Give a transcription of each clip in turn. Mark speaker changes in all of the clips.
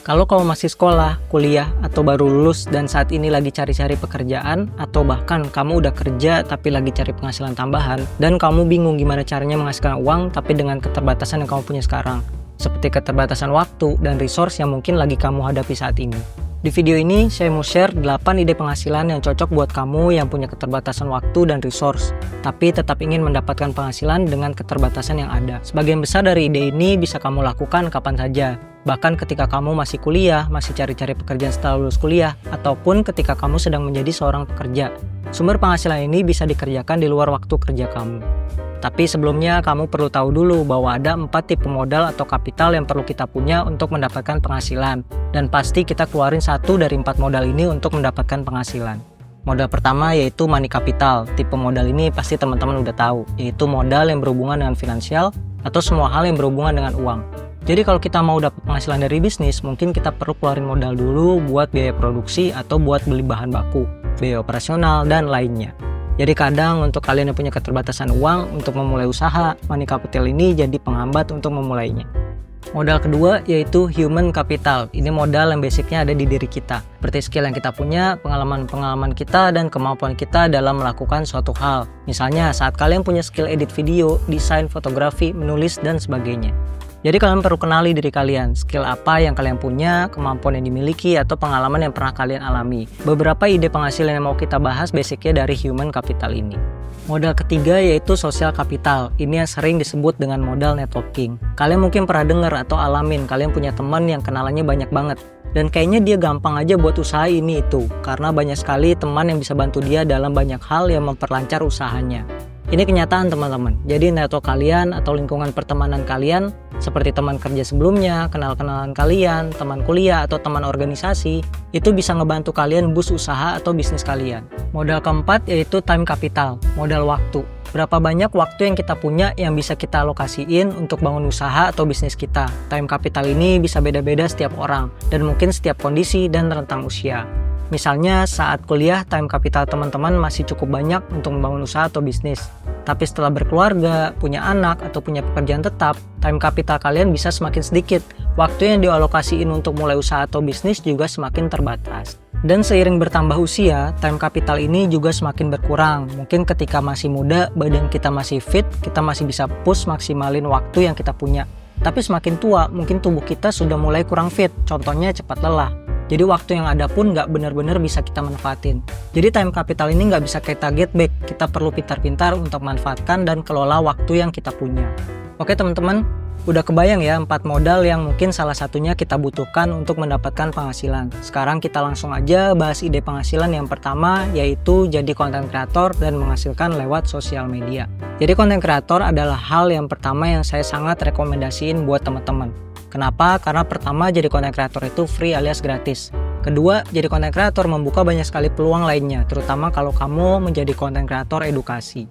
Speaker 1: Kalau kamu masih sekolah, kuliah, atau baru lulus dan saat ini lagi cari-cari pekerjaan, atau bahkan kamu udah kerja tapi lagi cari penghasilan tambahan, dan kamu bingung gimana caranya menghasilkan uang tapi dengan keterbatasan yang kamu punya sekarang, seperti keterbatasan waktu dan resource yang mungkin lagi kamu hadapi saat ini. Di video ini, saya mau share 8 ide penghasilan yang cocok buat kamu yang punya keterbatasan waktu dan resource, tapi tetap ingin mendapatkan penghasilan dengan keterbatasan yang ada. Sebagian besar dari ide ini bisa kamu lakukan kapan saja, bahkan ketika kamu masih kuliah, masih cari-cari pekerjaan setelah lulus kuliah, ataupun ketika kamu sedang menjadi seorang pekerja. Sumber penghasilan ini bisa dikerjakan di luar waktu kerja kamu. Tapi sebelumnya kamu perlu tahu dulu bahwa ada 4 tipe modal atau kapital yang perlu kita punya untuk mendapatkan penghasilan. Dan pasti kita keluarin 1 dari 4 modal ini untuk mendapatkan penghasilan. Modal pertama yaitu money capital. Tipe modal ini pasti teman-teman udah tahu, yaitu modal yang berhubungan dengan finansial atau semua hal yang berhubungan dengan uang. Jadi kalau kita mau dapat penghasilan dari bisnis, mungkin kita perlu keluarin modal dulu buat biaya produksi atau buat beli bahan baku, biaya operasional, dan lainnya. Jadi kadang untuk kalian yang punya keterbatasan uang untuk memulai usaha, money capital ini jadi penghambat untuk memulainya. Modal kedua yaitu human capital. Ini modal yang basicnya ada di diri kita, seperti skill yang kita punya, pengalaman-pengalaman kita, dan kemampuan kita dalam melakukan suatu hal. Misalnya saat kalian punya skill edit video, desain, fotografi, menulis, dan sebagainya. Jadi kalian perlu kenali diri kalian, skill apa yang kalian punya, kemampuan yang dimiliki, atau pengalaman yang pernah kalian alami. Beberapa ide penghasilan yang mau kita bahas basicnya dari human capital ini. Modal ketiga yaitu social capital. Ini yang sering disebut dengan modal networking. Kalian mungkin pernah dengar atau alamin, kalian punya teman yang kenalannya banyak banget. Dan kayaknya dia gampang aja buat usaha ini itu, karena banyak sekali teman yang bisa bantu dia dalam banyak hal yang memperlancar usahanya. Ini kenyataan teman-teman. Jadi network kalian atau lingkungan pertemanan kalian seperti teman kerja sebelumnya, kenal-kenalan kalian, teman kuliah atau teman organisasi, itu bisa ngebantu kalian boost usaha atau bisnis kalian. Modal keempat yaitu time capital, modal waktu. Berapa banyak waktu yang kita punya yang bisa kita alokasiin untuk bangun usaha atau bisnis kita. Time capital ini bisa beda-beda setiap orang dan mungkin setiap kondisi dan rentang usia. Misalnya saat kuliah time capital teman-teman masih cukup banyak untuk membangun usaha atau bisnis. Tapi setelah berkeluarga, punya anak, atau punya pekerjaan tetap, time capital kalian bisa semakin sedikit. Waktu yang dialokasiin untuk mulai usaha atau bisnis juga semakin terbatas. Dan seiring bertambah usia, time capital ini juga semakin berkurang. Mungkin ketika masih muda, badan kita masih fit, kita masih bisa push maksimalin waktu yang kita punya. Tapi semakin tua, mungkin tubuh kita sudah mulai kurang fit, contohnya cepat lelah. Jadi waktu yang ada pun nggak benar-benar bisa kita manfaatin. Jadi time capital ini nggak bisa kita get back. Kita perlu pintar-pintar untuk manfaatkan dan kelola waktu yang kita punya. Oke teman-teman, udah kebayang ya 4 modal yang mungkin salah satunya kita butuhkan untuk mendapatkan penghasilan. Sekarang kita langsung aja bahas ide penghasilan yang pertama, yaitu jadi content creator dan menghasilkan lewat sosial media. Jadi content creator adalah hal yang pertama yang saya sangat rekomendasiin buat teman-teman. Kenapa? Karena pertama, jadi content creator itu free alias gratis. Kedua, jadi content creator membuka banyak sekali peluang lainnya, terutama kalau kamu menjadi content creator edukasi.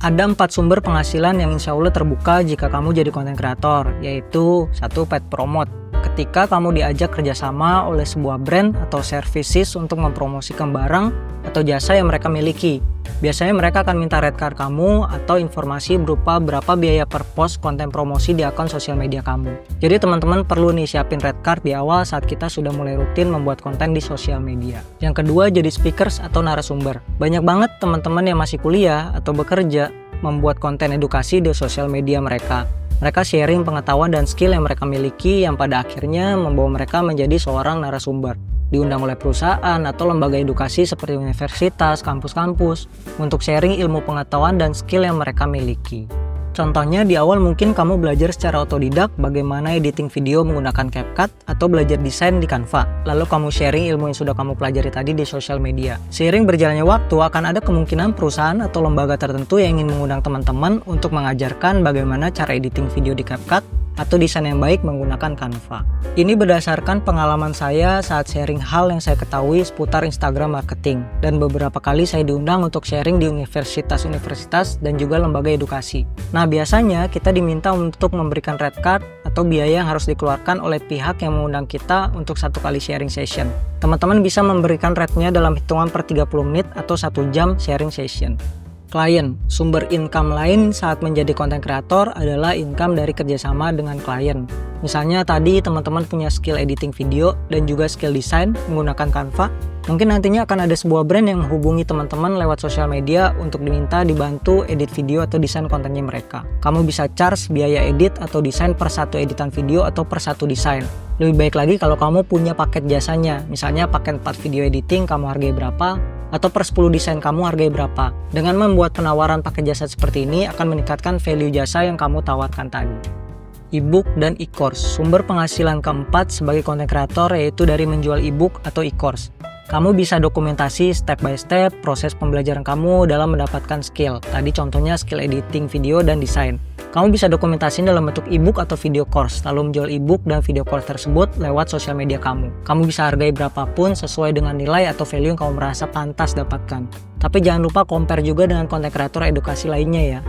Speaker 1: Ada 4 sumber penghasilan yang insya Allah terbuka jika kamu jadi content creator, yaitu 1. Paid promote. Ketika kamu diajak kerjasama oleh sebuah brand atau services untuk mempromosikan barang atau jasa yang mereka miliki. Biasanya mereka akan minta red card kamu atau informasi berupa berapa biaya per post konten promosi di akun sosial media kamu. Jadi teman-teman perlu nih siapin red card di awal saat kita sudah mulai rutin membuat konten di sosial media. Yang kedua, jadi speakers atau narasumber. Banyak banget teman-teman yang masih kuliah atau bekerja membuat konten edukasi di sosial media mereka. Mereka sharing pengetahuan dan skill yang mereka miliki yang pada akhirnya membawa mereka menjadi seorang narasumber. Diundang oleh perusahaan atau lembaga edukasi seperti universitas, kampus-kampus untuk sharing ilmu pengetahuan dan skill yang mereka miliki. Contohnya di awal mungkin kamu belajar secara otodidak bagaimana editing video menggunakan CapCut atau belajar desain di Canva. Lalu kamu sharing ilmu yang sudah kamu pelajari tadi di sosial media. Seiring berjalannya waktu akan ada kemungkinan perusahaan atau lembaga tertentu yang ingin mengundang teman-teman untuk mengajarkan bagaimana cara editing video di CapCut atau desain yang baik menggunakan Canva. Ini berdasarkan pengalaman saya saat sharing hal yang saya ketahui seputar Instagram marketing, dan beberapa kali saya diundang untuk sharing di universitas-universitas dan juga lembaga edukasi. Nah, biasanya kita diminta untuk memberikan red card atau biaya yang harus dikeluarkan oleh pihak yang mengundang kita untuk 1 kali sharing session. Teman-teman bisa memberikan rate-nya dalam hitungan per 30 menit atau 1 jam sharing session. Klien, sumber income lain saat menjadi konten kreator adalah income dari kerjasama dengan klien. Misalnya tadi teman-teman punya skill editing video dan juga skill desain menggunakan Canva. Mungkin nantinya akan ada sebuah brand yang menghubungi teman-teman lewat sosial media untuk diminta dibantu edit video atau desain kontennya mereka. Kamu bisa charge biaya edit atau desain per satu editan video atau per satu desain. Lebih baik lagi kalau kamu punya paket jasanya, misalnya paket 4 video editing kamu hargai berapa, atau per 10 desain kamu hargai berapa. Dengan membuat penawaran paket jasa seperti ini akan meningkatkan value jasa yang kamu tawarkan tadi. E-book dan e-course, sumber penghasilan keempat sebagai konten kreator yaitu dari menjual e-book atau e-course. Kamu bisa dokumentasi step by step proses pembelajaran kamu dalam mendapatkan skill. Tadi contohnya skill editing video dan desain. Kamu bisa dokumentasiin dalam bentuk e-book atau video course, lalu menjual e-book dan video course tersebut lewat sosial media kamu. Kamu bisa hargai berapapun sesuai dengan nilai atau value yang kamu merasa pantas dapatkan. Tapi jangan lupa compare juga dengan konten kreator edukasi lainnya ya.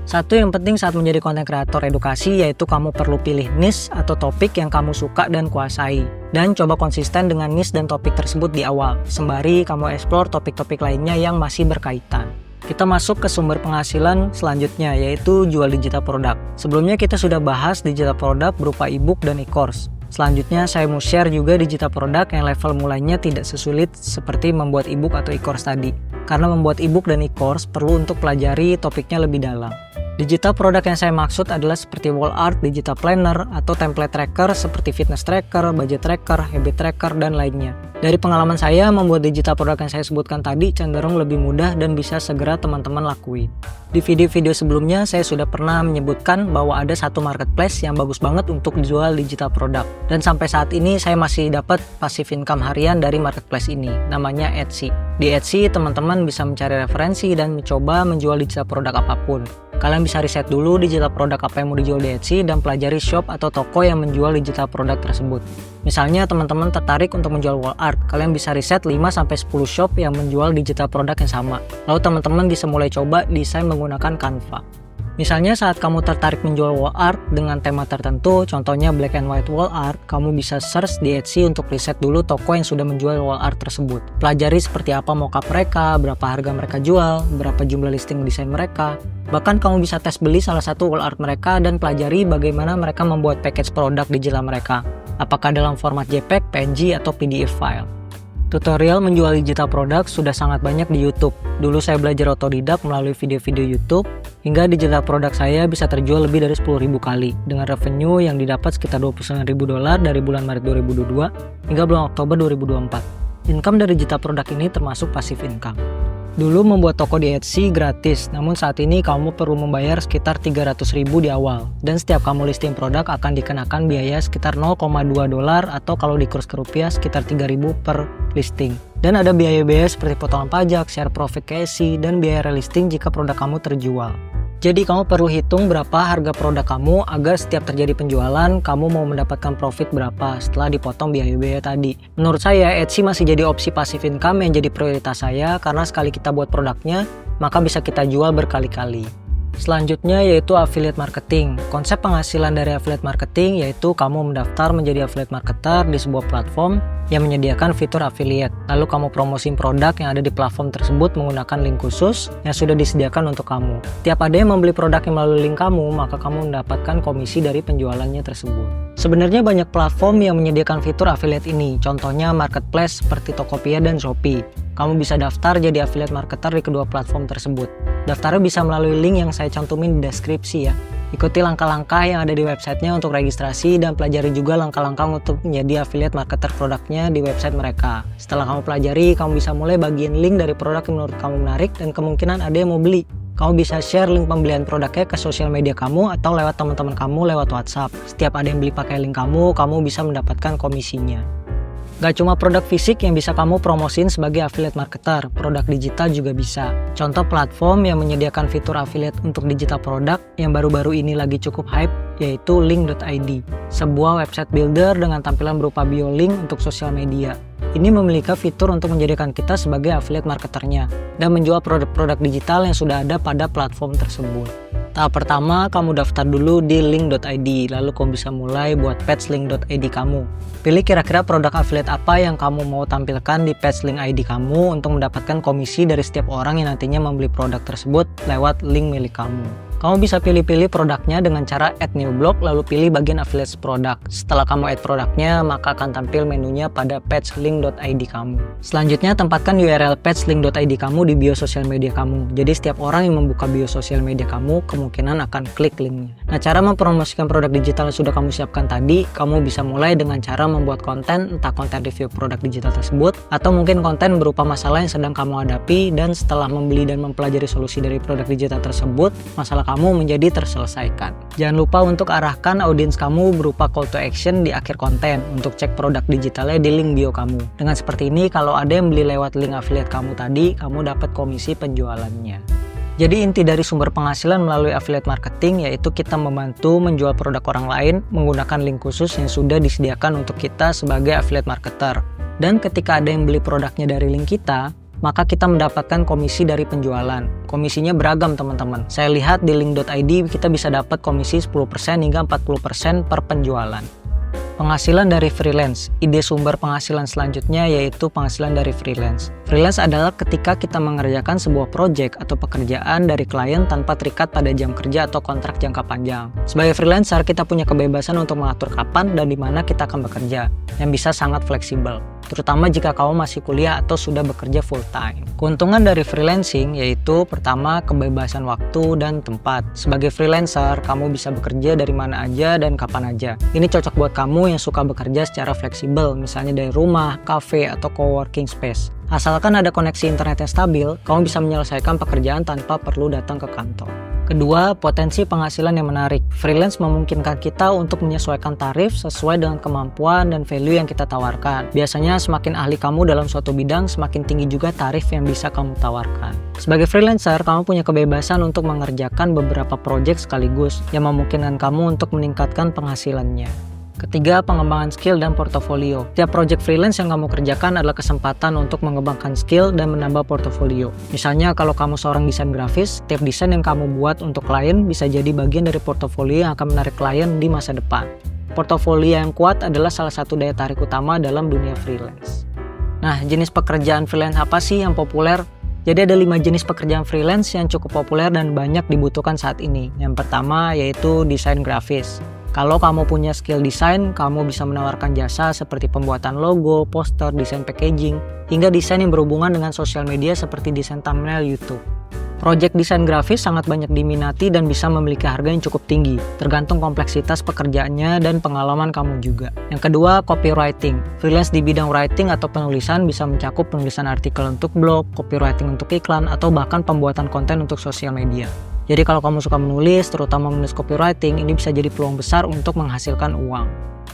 Speaker 1: Satu yang penting saat menjadi konten kreator edukasi yaitu kamu perlu pilih niche atau topik yang kamu suka dan kuasai. Dan coba konsisten dengan niche dan topik tersebut di awal, sembari kamu explore topik-topik lainnya yang masih berkaitan. Kita masuk ke sumber penghasilan selanjutnya yaitu jual digital produk. Sebelumnya kita sudah bahas digital produk berupa e-book dan e-course. Selanjutnya saya mau share juga digital produk yang level mulainya tidak sesulit seperti membuat e-book atau e-course tadi. Karena membuat e-book dan e-course perlu untuk pelajari topiknya lebih dalam. Digital produk yang saya maksud adalah seperti wall art, digital planner, atau template tracker seperti fitness tracker, budget tracker, habit tracker, dan lainnya. Dari pengalaman saya, membuat digital produk yang saya sebutkan tadi cenderung lebih mudah dan bisa segera teman-teman lakuin. Di video-video sebelumnya, saya sudah pernah menyebutkan bahwa ada satu marketplace yang bagus banget untuk jual digital produk. Dan sampai saat ini saya masih dapat passive income harian dari marketplace ini, namanya Etsy. Di Etsy, teman-teman bisa mencari referensi dan mencoba menjual digital produk apapun. Kalian bisa riset dulu digital produk apa yang mau dijual di Etsy dan pelajari shop atau toko yang menjual digital produk tersebut. Misalnya teman-teman tertarik untuk menjual wall art, kalian bisa riset 5-10 shop yang menjual digital produk yang sama. Lalu teman-teman bisa mulai coba desain menggunakan Canva. Misalnya saat kamu tertarik menjual wall art dengan tema tertentu, contohnya black and white wall art, kamu bisa search di Etsy untuk riset dulu toko yang sudah menjual wall art tersebut. Pelajari seperti apa mockup mereka, berapa harga mereka jual, berapa jumlah listing desain mereka. Bahkan kamu bisa tes beli salah satu wall art mereka dan pelajari bagaimana mereka membuat package produk digital mereka. Apakah dalam format JPEG, PNG, atau PDF file. Tutorial menjual digital produk sudah sangat banyak di YouTube. Dulu saya belajar otodidak melalui video-video YouTube, hingga digital produk saya bisa terjual lebih dari 10.000 kali, dengan revenue yang didapat sekitar $29.000 dari bulan Maret 2022 hingga bulan Oktober 2024. Income dari digital produk ini termasuk passive income. Dulu membuat toko di Etsy gratis, namun saat ini kamu perlu membayar sekitar $300.000 di awal. Dan setiap kamu listing produk akan dikenakan biaya sekitar $0,2 atau kalau dikurs ke rupiah sekitar 3.000 per listing. Dan ada biaya-biaya seperti potongan pajak, share profit ke Etsy, dan biaya relisting jika produk kamu terjual. Jadi kamu perlu hitung berapa harga produk kamu agar setiap terjadi penjualan kamu mau mendapatkan profit berapa setelah dipotong biaya-biaya tadi. Menurut saya Etsy masih jadi opsi passive income yang jadi prioritas saya karena sekali kita buat produknya maka bisa kita jual berkali-kali. Selanjutnya yaitu affiliate marketing. Konsep penghasilan dari affiliate marketing yaitu kamu mendaftar menjadi affiliate marketer di sebuah platform yang menyediakan fitur affiliate. Lalu kamu promosiin produk yang ada di platform tersebut menggunakan link khusus yang sudah disediakan untuk kamu. Tiap ada yang membeli produk yang melalui link kamu, maka kamu mendapatkan komisi dari penjualannya tersebut. Sebenarnya banyak platform yang menyediakan fitur affiliate ini, contohnya marketplace seperti Tokopedia dan Shopee. Kamu bisa daftar jadi affiliate marketer di kedua platform tersebut. Daftarnya bisa melalui link yang saya cantumin di deskripsi ya. Ikuti langkah-langkah yang ada di websitenya untuk registrasi dan pelajari juga langkah-langkah untuk menjadi affiliate marketer produknya di website mereka. Setelah kamu pelajari, kamu bisa mulai bagiin link dari produk yang menurut kamu menarik dan kemungkinan ada yang mau beli. Kamu bisa share link pembelian produknya ke sosial media kamu atau lewat teman-teman kamu lewat WhatsApp. Setiap ada yang beli pakai link kamu bisa mendapatkan komisinya. Gak cuma produk fisik yang bisa kamu promosiin sebagai affiliate marketer, produk digital juga bisa. Contoh platform yang menyediakan fitur affiliate untuk digital produk yang baru-baru ini lagi cukup hype yaitu link.id, sebuah website builder dengan tampilan berupa bio link untuk sosial media. Ini memiliki fitur untuk menjadikan kita sebagai affiliate marketernya dan menjual produk-produk digital yang sudah ada pada platform tersebut. Tahap pertama, kamu daftar dulu di link.id, lalu kamu bisa mulai buat page link.id kamu. Pilih kira-kira produk affiliate apa yang kamu mau tampilkan di page link ID kamu untuk mendapatkan komisi dari setiap orang yang nantinya membeli produk tersebut lewat link milik kamu. Kamu bisa pilih-pilih produknya dengan cara add new blog, lalu pilih bagian affiliate produk. Setelah kamu add produknya, maka akan tampil menunya pada page link.id kamu. Selanjutnya, tempatkan URL page link.id kamu di bio sosial media kamu. Jadi setiap orang yang membuka bio sosial media kamu, kemungkinan akan klik linknya. Nah, cara mempromosikan produk digital yang sudah kamu siapkan tadi, kamu bisa mulai dengan cara membuat konten, entah konten review produk digital tersebut, atau mungkin konten berupa masalah yang sedang kamu hadapi, dan setelah membeli dan mempelajari solusi dari produk digital tersebut, masalah kamu menjadi terselesaikan. Jangan lupa untuk arahkan audiens kamu berupa call to action di akhir konten untuk cek produk digitalnya di link bio kamu. Dengan seperti ini, kalau ada yang beli lewat link affiliate kamu tadi, kamu dapat komisi penjualannya. Jadi inti dari sumber penghasilan melalui affiliate marketing yaitu kita membantu menjual produk orang lain menggunakan link khusus yang sudah disediakan untuk kita sebagai affiliate marketer. Dan ketika ada yang beli produknya dari link kita, maka kita mendapatkan komisi dari penjualan. Komisinya beragam teman-teman. Saya lihat di link.id kita bisa dapat komisi 10% hingga 40% per penjualan. Penghasilan dari freelance. Ide sumber penghasilan selanjutnya yaitu penghasilan dari freelance. Freelance adalah ketika kita mengerjakan sebuah project atau pekerjaan dari klien tanpa terikat pada jam kerja atau kontrak jangka panjang. Sebagai freelancer, kita punya kebebasan untuk mengatur kapan dan di mana kita akan bekerja, yang bisa sangat fleksibel, terutama jika kamu masih kuliah atau sudah bekerja full time. Keuntungan dari freelancing yaitu pertama, kebebasan waktu dan tempat. Sebagai freelancer, kamu bisa bekerja dari mana aja dan kapan aja. Ini cocok buat kamu yang suka bekerja secara fleksibel, misalnya dari rumah, cafe, atau coworking space. Asalkan ada koneksi internet yang stabil, kamu bisa menyelesaikan pekerjaan tanpa perlu datang ke kantor. Kedua, potensi penghasilan yang menarik. Freelance memungkinkan kita untuk menyesuaikan tarif sesuai dengan kemampuan dan value yang kita tawarkan. Biasanya semakin ahli kamu dalam suatu bidang, semakin tinggi juga tarif yang bisa kamu tawarkan. Sebagai freelancer, kamu punya kebebasan untuk mengerjakan beberapa proyek sekaligus yang memungkinkan kamu untuk meningkatkan penghasilannya. Ketiga, pengembangan skill dan portofolio. Setiap project freelance yang kamu kerjakan adalah kesempatan untuk mengembangkan skill dan menambah portofolio. Misalnya, kalau kamu seorang desain grafis, setiap desain yang kamu buat untuk klien bisa jadi bagian dari portofolio yang akan menarik klien di masa depan. Portofolio yang kuat adalah salah satu daya tarik utama dalam dunia freelance. Nah, jenis pekerjaan freelance apa sih yang populer? Jadi ada 5 jenis pekerjaan freelance yang cukup populer dan banyak dibutuhkan saat ini. Yang pertama yaitu desain grafis. Kalau kamu punya skill desain, kamu bisa menawarkan jasa seperti pembuatan logo, poster, desain packaging, hingga desain yang berhubungan dengan sosial media seperti desain thumbnail YouTube. Project desain grafis sangat banyak diminati dan bisa memiliki harga yang cukup tinggi, tergantung kompleksitas pekerjaannya dan pengalaman kamu juga. Yang kedua, copywriting. Freelance di bidang writing atau penulisan bisa mencakup penulisan artikel untuk blog, copywriting untuk iklan, atau bahkan pembuatan konten untuk sosial media. Jadi kalau kamu suka menulis, terutama menulis copywriting, ini bisa jadi peluang besar untuk menghasilkan uang.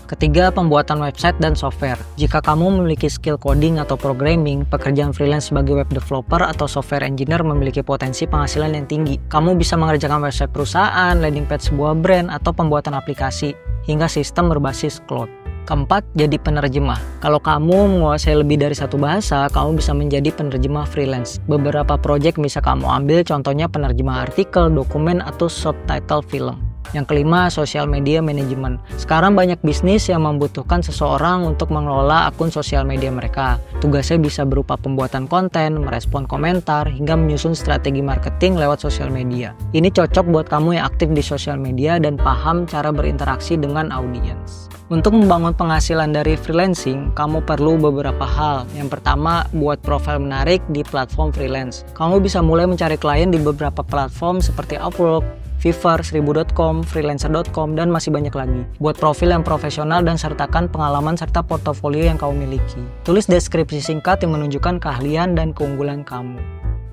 Speaker 1: Ketiga, pembuatan website dan software. Jika kamu memiliki skill coding atau programming, pekerjaan freelance sebagai web developer atau software engineer memiliki potensi penghasilan yang tinggi. Kamu bisa mengerjakan website perusahaan, landing page sebuah brand, atau pembuatan aplikasi, hingga sistem berbasis cloud. Keempat, jadi penerjemah. Kalau kamu menguasai lebih dari satu bahasa, kamu bisa menjadi penerjemah freelance. Beberapa project bisa kamu ambil, contohnya penerjemah artikel, dokumen, atau subtitle film. Yang kelima, social media management. Sekarang banyak bisnis yang membutuhkan seseorang untuk mengelola akun sosial media mereka. Tugasnya bisa berupa pembuatan konten, merespon komentar, hingga menyusun strategi marketing lewat sosial media. Ini cocok buat kamu yang aktif di sosial media dan paham cara berinteraksi dengan audiens. Untuk membangun penghasilan dari freelancing, kamu perlu beberapa hal. Yang pertama, buat profil menarik di platform freelance. Kamu bisa mulai mencari klien di beberapa platform seperti Upwork, Fiverr, 1000.com, freelancer.com, dan masih banyak lagi. Buat profil yang profesional dan sertakan pengalaman serta portofolio yang kamu miliki. Tulis deskripsi singkat yang menunjukkan keahlian dan keunggulan kamu.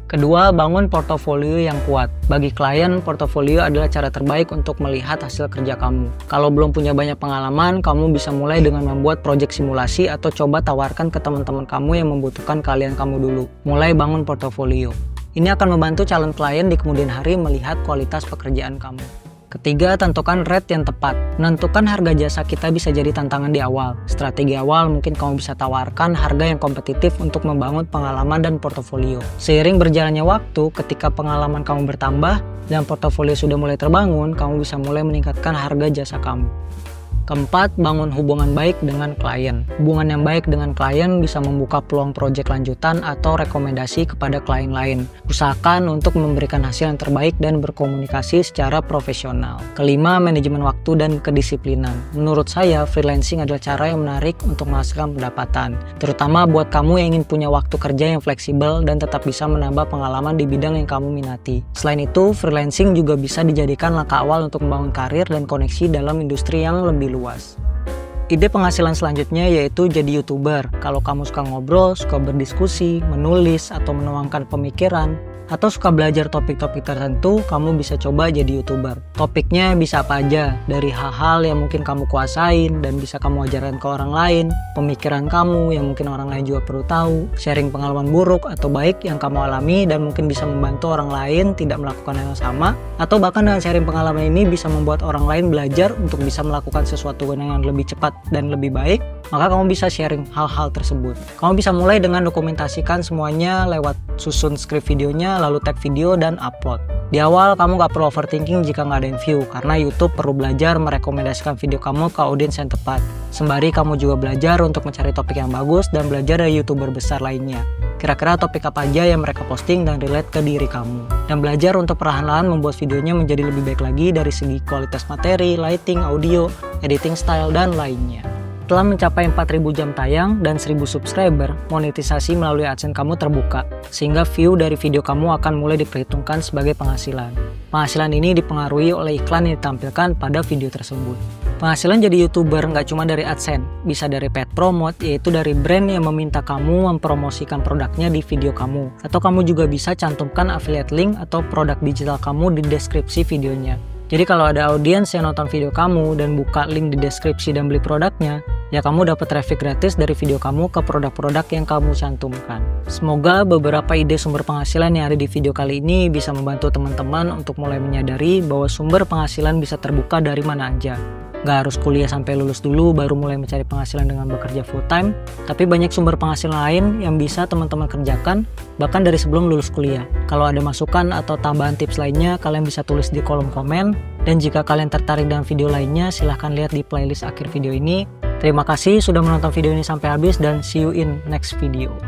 Speaker 1: Kedua, bangun portofolio yang kuat. Bagi klien, portofolio adalah cara terbaik untuk melihat hasil kerja kamu. Kalau belum punya banyak pengalaman, kamu bisa mulai dengan membuat proyek simulasi atau coba tawarkan ke teman-teman kamu yang membutuhkan keahlian kamu dulu. Mulai bangun portofolio. Ini akan membantu calon klien di kemudian hari melihat kualitas pekerjaan kamu. Ketiga, tentukan rate yang tepat. Menentukan harga jasa kita bisa jadi tantangan di awal. Strategi awal mungkin kamu bisa tawarkan harga yang kompetitif untuk membangun pengalaman dan portofolio. Seiring berjalannya waktu, ketika pengalaman kamu bertambah dan portofolio sudah mulai terbangun, kamu bisa mulai meningkatkan harga jasa kamu. Keempat, bangun hubungan baik dengan klien. Hubungan yang baik dengan klien bisa membuka peluang proyek lanjutan atau rekomendasi kepada klien lain. Usahakan untuk memberikan hasil yang terbaik dan berkomunikasi secara profesional. Kelima, manajemen waktu dan kedisiplinan. Menurut saya, freelancing adalah cara yang menarik untuk menghasilkan pendapatan, terutama buat kamu yang ingin punya waktu kerja yang fleksibel dan tetap bisa menambah pengalaman di bidang yang kamu minati. Selain itu, freelancing juga bisa dijadikan langkah awal untuk membangun karir dan koneksi dalam industri yang lebih luas. Ide penghasilan selanjutnya yaitu jadi YouTuber. Kalau kamu suka ngobrol, suka berdiskusi, menulis, atau menuangkan pemikiran, atau suka belajar topik-topik tertentu, kamu bisa coba jadi YouTuber. Topiknya bisa apa aja, dari hal-hal yang mungkin kamu kuasain dan bisa kamu ajarkan ke orang lain, pemikiran kamu yang mungkin orang lain juga perlu tahu, sharing pengalaman buruk atau baik yang kamu alami dan mungkin bisa membantu orang lain tidak melakukan hal yang sama, atau bahkan dengan sharing pengalaman ini bisa membuat orang lain belajar untuk bisa melakukan sesuatu yang lebih cepat dan lebih baik, maka kamu bisa sharing hal-hal tersebut. Kamu bisa mulai dengan dokumentasikan semuanya lewat susun skrip videonya, lalu tag video dan upload. Di awal kamu gak perlu overthinking jika gak ada yang view, karena YouTube perlu belajar merekomendasikan video kamu ke audiens yang tepat. Sembari kamu juga belajar untuk mencari topik yang bagus dan belajar dari YouTuber besar lainnya. Kira-kira topik apa aja yang mereka posting dan relate ke diri kamu. Dan belajar untuk perlahan-lahan membuat videonya menjadi lebih baik lagi dari segi kualitas materi, lighting, audio, editing style, dan lainnya. Setelah mencapai 4.000 jam tayang dan 1.000 subscriber, monetisasi melalui AdSense kamu terbuka, sehingga view dari video kamu akan mulai diperhitungkan sebagai penghasilan. Penghasilan ini dipengaruhi oleh iklan yang ditampilkan pada video tersebut. Penghasilan jadi YouTuber nggak cuma dari AdSense, bisa dari paid promote, yaitu dari brand yang meminta kamu mempromosikan produknya di video kamu. Atau kamu juga bisa cantumkan affiliate link atau produk digital kamu di deskripsi videonya. Jadi kalau ada audiens yang nonton video kamu dan buka link di deskripsi dan beli produknya, ya kamu dapat traffic gratis dari video kamu ke produk-produk yang kamu cantumkan. Semoga beberapa ide sumber penghasilan yang ada di video kali ini bisa membantu teman-teman untuk mulai menyadari bahwa sumber penghasilan bisa terbuka dari mana aja. Gak harus kuliah sampai lulus dulu baru mulai mencari penghasilan dengan bekerja full time, tapi banyak sumber penghasilan lain yang bisa teman-teman kerjakan bahkan dari sebelum lulus kuliah. Kalau ada masukan atau tambahan tips lainnya, kalian bisa tulis di kolom komen. Dan jika kalian tertarik dengan video lainnya, silahkan lihat di playlist akhir video ini. Terima kasih sudah menonton video ini sampai habis dan see you in next video.